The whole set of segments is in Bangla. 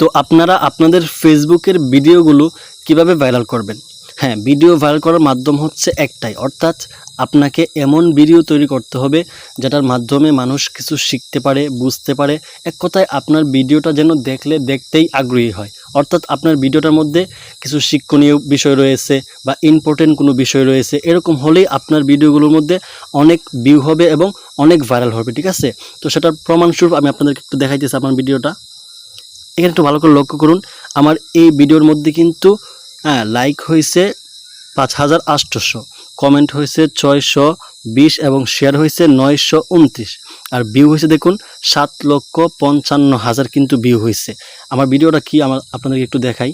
তো আপনারা আপনাদের ফেসবুকের ভিডিওগুলো কিভাবে ভাইরাল করবেন? হ্যাঁ, ভিডিও ভাইরাল করার মাধ্যম হচ্ছে একটাই, অর্থাৎ আপনাকে এমন ভিডিও তৈরি করতে হবে যেটার মাধ্যমে মানুষ কিছু শিখতে পারে, বুঝতে পারে। এক কথায় আপনার ভিডিওটা যেন দেখতেই আগ্রহী হয়। অর্থাৎ আপনার ভিডিওটার মধ্যে কিছু শিক্ষণীয় বিষয় রয়েছে বা ইম্পর্টেন্ট কোনো বিষয় রয়েছে, এরকম হলেই আপনার ভিডিওগুলোর মধ্যে অনেক ভিউ হবে এবং অনেক ভাইরাল হবে, ঠিক আছে? তো সেটার প্রমাণস্বরূপ আমি আপনাদেরকে একটু দেখাইতেছি আমার ভিডিওটা। এখানে একটু ভালো করে লক্ষ্য করুন, আমার এই ভিডিওর মধ্যে কিন্তু লাইক হয়েছে 5800, কমেন্ট হয়েছে 620 এবং শেয়ার হয়েছে 929, আর ভিউ হয়েছে দেখুন 7,55,000 কিন্তু ভিউ হয়েছে। আমার ভিডিওটা কি আপনাদেরকে একটু দেখাই।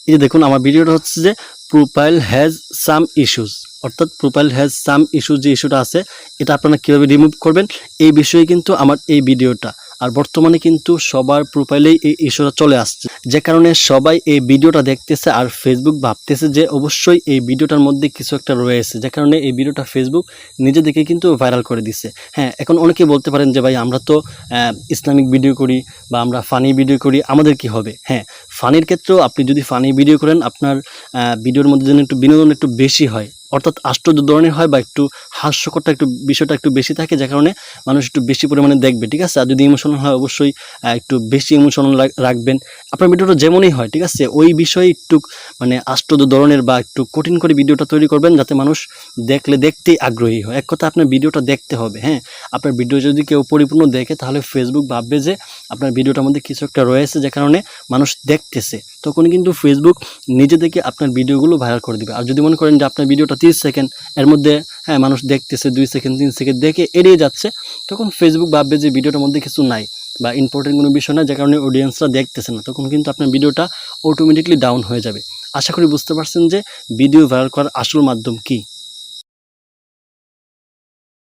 এই যে দেখুন, আমার ভিডিওটা হচ্ছে যে প্রোফাইল হ্যাজ সাম ইস্যুস, অর্থাৎ প্রোফাইল হ্যাজ সাম ইস্যুস যে ইস্যুটা আছে, এটা আপনারা কীভাবে রিমুভ করবেন এই বিষয়ে কিন্তু আমার এই ভিডিওটা। আর বর্তমানে কিন্তু সবার প্রোফাইলেই এই ইস্যুটা চলে আসছে, যে কারণে সবাই এই ভিডিওটা দেখতেছে আর ফেসবুক ভাবতেছে যে অবশ্যই এই ভিডিওটার মধ্যে কিছু একটা রয়েছে, যে কারণে এই ভিডিওটা ফেসবুক নিজে থেকে কিন্তু ভাইরাল করে দিছে। হ্যাঁ, এখন অনেকেই বলতে পারেন যে ভাই আমরা তো ইসলামিক ভিডিও করি বা আমরা ফানি ভিডিও করি, আমাদের কি হবে? হ্যাঁ, ফানির ক্ষেত্রেও আপনি যদি ফানি ভিডিও করেন, আপনার ভিডিওর মধ্যে যেন একটু বিনোদন একটু বেশি হয়, অর্থাৎ আশ্চর্য ধরনের হয় বা একটু হাস্যকরটা একটু বিষয়টা একটু বেশি থাকে, যে কারণে মানুষ একটু বেশি পরিমাণে দেখবে, ঠিক আছে? আর যদি ইমোশনাল হয় অবশ্যই একটু বেশি ইমোশনাল রাখবেন। আপনার ভিডিওটা যেমনই হয়, ঠিক আছে, ওই বিষয়ে একটু মানে আশ্চর্য ধরনের বা একটু কঠিন করে ভিডিওটা তৈরি করবেন, যাতে মানুষ দেখতেই আগ্রহী হয়। এক কথা আপনার ভিডিওটা দেখতে হবে। হ্যাঁ, আপনার ভিডিও যদি কেউ পরিপূর্ণ দেখে, তাহলে ফেসবুক ভাববে যে আপনার ভিডিওটার মধ্যে কিছু একটা রয়েছে, যে কারণে মানুষ দেখতেছে। তখন কিন্তু ফেসবুক নিজে থেকে আপনার ভিডিওগুলো ভাইরাল করে দিবে। আর যদি মনে করেন যে আপনার ভিডিওটা 30 সেকেন্ড, এর মধ্যে মানুষ দেখতেছে 2 সেকেন্ড 3 সেকেন্ড দেখে এড়িয়ে যাচ্ছে, তখন ফেসবুক ভাববে যে ভিডিওটার মধ্যে কিছু নাই বা ইম্পর্টেন্ট কোনো বিষয় না, যে কারণে অডিয়েন্সরা দেখতেছে না, তখন কিন্তু আপনার ভিডিওটা অটোমেটিকলি ডাউন হয়ে যাবে। আশা করি বুঝতে পারছেন যে ভিডিও ভাইরাল করার আসল মাধ্যম কী।